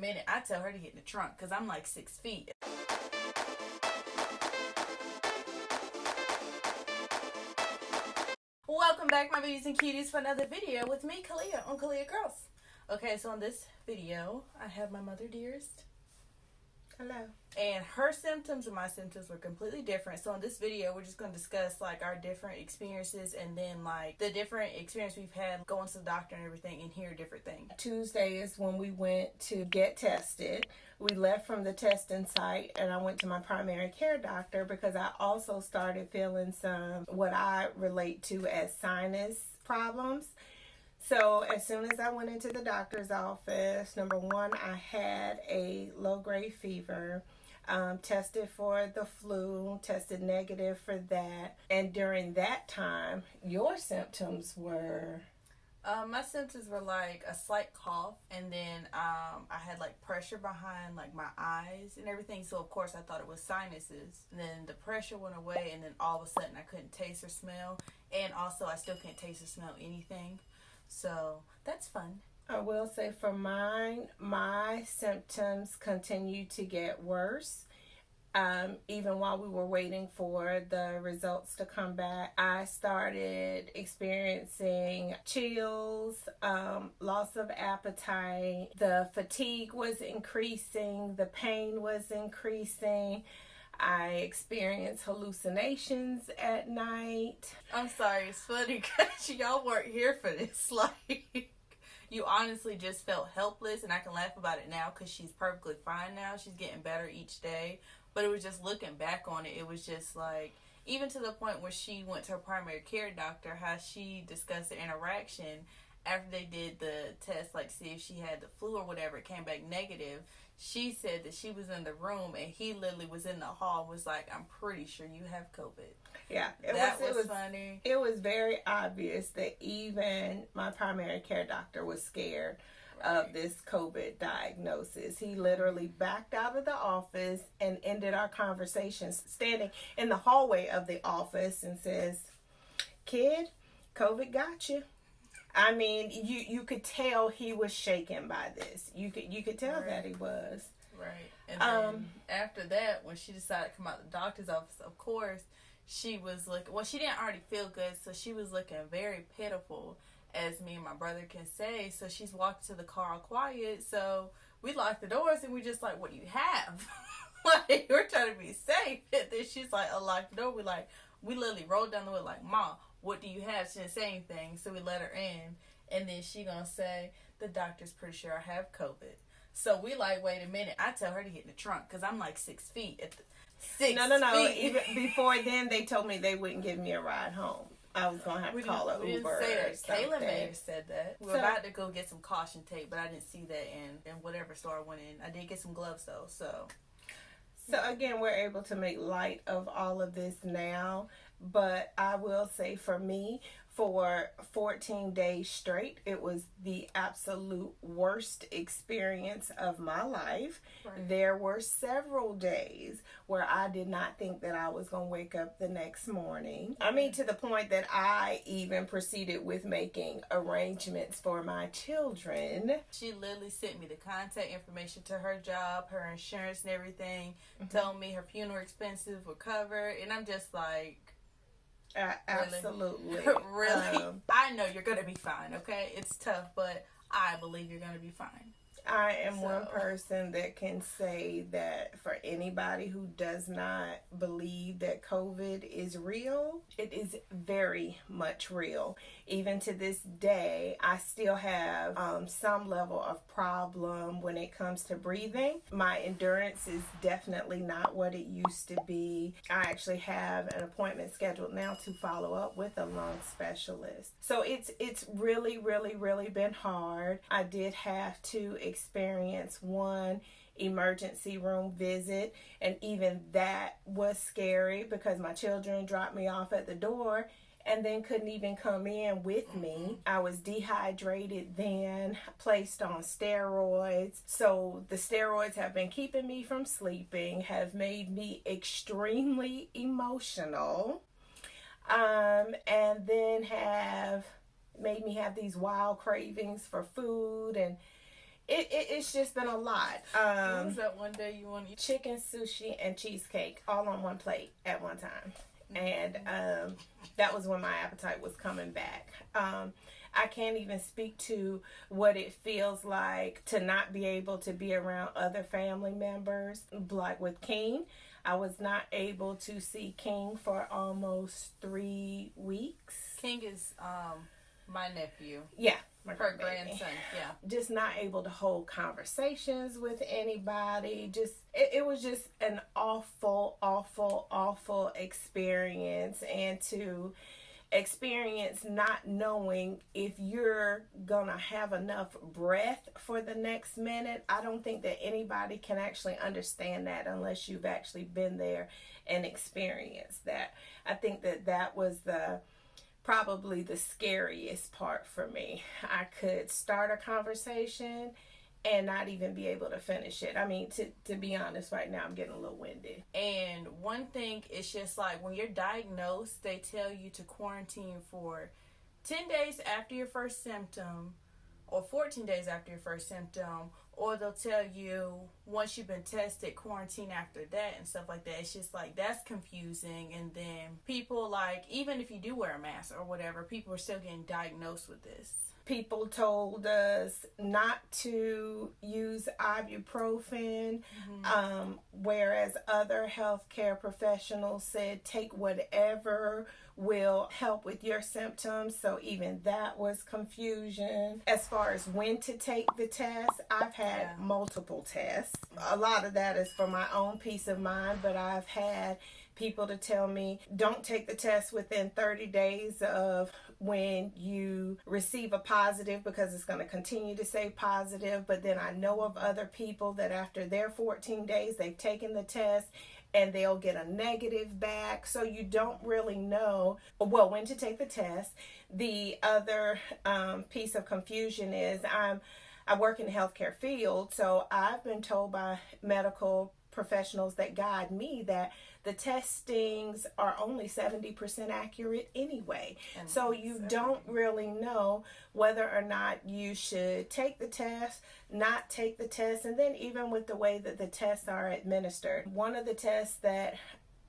minute, I tell her to get in the trunk because I'm like 6 feet. Welcome back, my beauties and cuties, for another video with me, Khaliyah, on Khaliyah Kurls. Okay, so in this video, I have my mother dearest. Hello. And her symptoms and my symptoms were completely different. So in this video, we're just going to discuss like our different experiences and then like the different experience we've had going to the doctor and everything and hear different things. Tuesday is when we went to get tested. We left from the testing site and I went to my primary care doctor because I also started feeling some what I relate to as sinus problems. So as soon as I went into the doctor's office, number one, I had a low-grade fever, tested for the flu, tested negative for that. And during that time, your symptoms were? My symptoms were like a slight cough, and then I had like pressure behind like my eyes and everything. So of course I thought it was sinuses. And then the pressure went away, and then all of a sudden I couldn't taste or smell. And also I still can't taste or smell anything. So that's fun. I will say for mine, my symptoms continued to get worse. Even while we were waiting for the results to come back, I started experiencing chills, loss of appetite. The fatigue was increasing. The pain was increasing. I experienced hallucinations at night. I'm sorry, it's funny because y'all weren't here for this. Like, you honestly just felt helpless, and I can laugh about it now because she's perfectly fine now. She's getting better each day. But it was just looking back on it, it was just like, even to the point where she went to her primary care doctor, how she discussed the interaction after they did the test, like see if she had the flu or whatever, it came back negative. She said that she was in the room and he literally was in the hall, was like, I'm pretty sure you have COVID. Yeah, it was funny. It was very obvious that even my primary care doctor was scared of this COVID diagnosis. He literally backed out of the office and ended our conversations standing in the hallway of the office and says, "Kid, COVID got you." I mean, you could tell he was shaken by this. You could tell that he was. Right. And then after that, when she decided to come out the doctor's office, of course, she was looking, well, she didn't already feel good, so she was looking very pitiful, as me and my brother can say. So she's walked to the car all quiet. So we locked the doors and we just like, what do you have? Like, we're trying to be safe. And then she's like, unlock the door. We literally rolled down the window like, Mom, what do you have? She didn't say anything. So we let her in. And then she gonna say, the doctor's pretty sure I have COVID. So we like, wait a minute. I tell her to get in the trunk because I'm like 6 feet. No. Even before then, they told me they wouldn't give me a ride home. I was going to have to call an Uber. We didn't say that. Kayla may have said that. We were about to go get some caution tape, but I didn't see that in whatever store I went in. I did get some gloves, though, So again, we're able to make light of all of this now. But I will say for me, for 14 days straight, it was the absolute worst experience of my life. Right. There were several days where I did not think that I was going to wake up the next morning. I mean, to the point that I even proceeded with making arrangements for my children. She literally sent me the contact information to her job, her insurance and everything, told me her funeral expenses were covered, and I'm just like, absolutely. Really? I know you're going to be fine, okay? It's tough, but I believe you're going to be fine. I am one person that can say that for anybody who does not believe that COVID is real, it is very much real. Even to this day, I still have some level of problem when it comes to breathing. My endurance is definitely not what it used to be. I actually have an appointment scheduled now to follow up with a lung specialist. So it's really, really, really been hard. I did have to experience one emergency room visit, and even that was scary because my children dropped me off at the door and then couldn't even come in with me. I was dehydrated then, placed on steroids. So the steroids have been keeping me from sleeping, have made me extremely emotional, and then have made me have these wild cravings for food. And It's just been a lot. What was that one day you wanted? Chicken, sushi, and cheesecake all on one plate at one time. And that was when my appetite was coming back. I can't even speak to what it feels like to not be able to be around other family members. Like with King, I was not able to see King for almost 3 weeks. King is my nephew. Yeah. Her grandson, yeah. Just not able to hold conversations with anybody. It was just an awful, awful, awful experience. And to experience not knowing if you're gonna have enough breath for the next minute, I don't think that anybody can actually understand that unless you've actually been there and experienced that. I think that was probably the scariest part for me. I could start a conversation and not even be able to finish it. I mean, to be honest, right now I'm getting a little winded. And one thing is just like when you're diagnosed, they tell you to quarantine for 10 days after your first symptom or 14 days after your first symptom, or they'll tell you once you've been tested, quarantine after that and stuff like that. It's just like, that's confusing. And then people, like, even if you do wear a mask or whatever, people are still getting diagnosed with this. People told us not to use ibuprofen, whereas other healthcare professionals said take whatever will help with your symptoms. So even that was confusion. As far as when to take the test, I've had multiple tests. A lot of that is for my own peace of mind, but I've had people to tell me don't take the test within 30 days of when you receive a positive because it's going to continue to say positive. But then I know of other people that after their 14 days they've taken the test and they'll get a negative back. So you don't really know, well, when to take the test. The other piece of confusion is I work in the healthcare field, so I've been told by medical professionals that guide me that the testings are only 70% accurate anyway. And so you don't really know whether or not you should take the test, not take the test, and then even with the way that the tests are administered. One of the tests that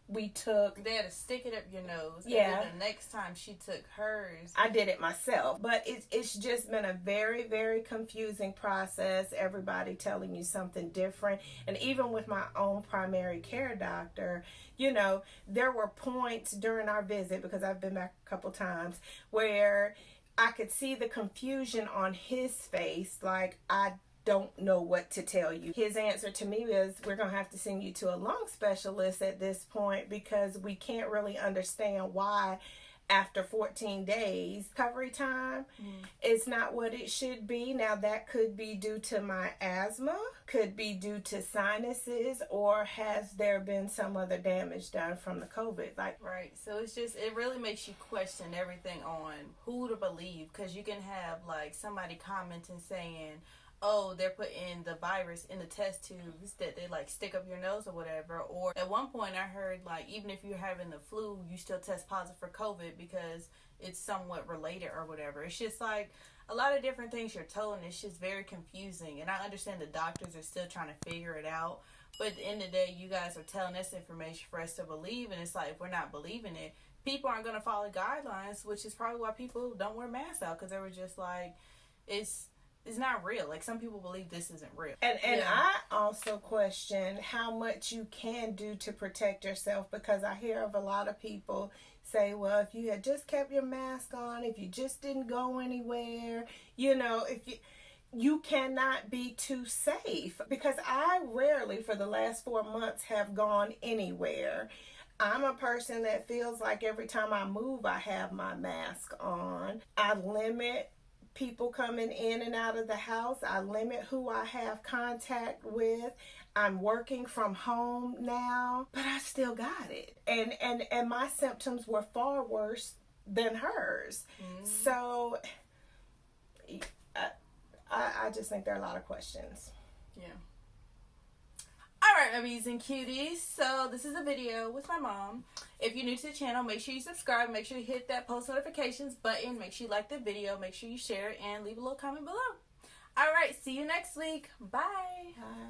we took, they had to stick it up your nose. Yeah. And then the next time she took hers, I did it myself. But it's just been a very, very confusing process. Everybody telling you something different. And even with my own primary care doctor, you know, there were points during our visit, because I've been back a couple times, where I could see the confusion on his face, like, I don't know what to tell you. His answer to me was, we're going to have to send you to a lung specialist at this point because we can't really understand why after 14 days recovery time is not what it should be. Now that could be due to my asthma, could be due to sinuses, or has there been some other damage done from the COVID? Right. So it's just, it really makes you question everything on who to believe, because you can have like somebody commenting saying, oh, they're putting the virus in the test tubes that they like stick up your nose or whatever. Or at one point I heard like even if you're having the flu, you still test positive for COVID because it's somewhat related or whatever. It's just like a lot of different things you're told, and it's just very confusing. And I understand the doctors are still trying to figure it out. But at the end of the day, you guys are telling us information for us to believe, and it's like if we're not believing it, people aren't going to follow guidelines, which is probably why people don't wear masks out, because they were just like, it's not real. Like, some people believe this isn't real. And I also question how much you can do to protect yourself, because I hear of a lot of people say, well, if you had just kept your mask on, if you just didn't go anywhere, you know, if you cannot be too safe. Because I rarely for the last 4 months have gone anywhere. I'm a person that feels like every time I move, I have my mask on. I limit people coming in and out of the house. I limit who I have contact with. I'm working from home now, but I still got it. And my symptoms were far worse than hers. So I just think there are a lot of questions. Yeah. Alright, my bees and cuties, so this is a video with my mom. If you're new to the channel, make sure you subscribe, make sure you hit that post notifications button, make sure you like the video, make sure you share it, and leave a little comment below. All right, see you next week. Bye. Bye.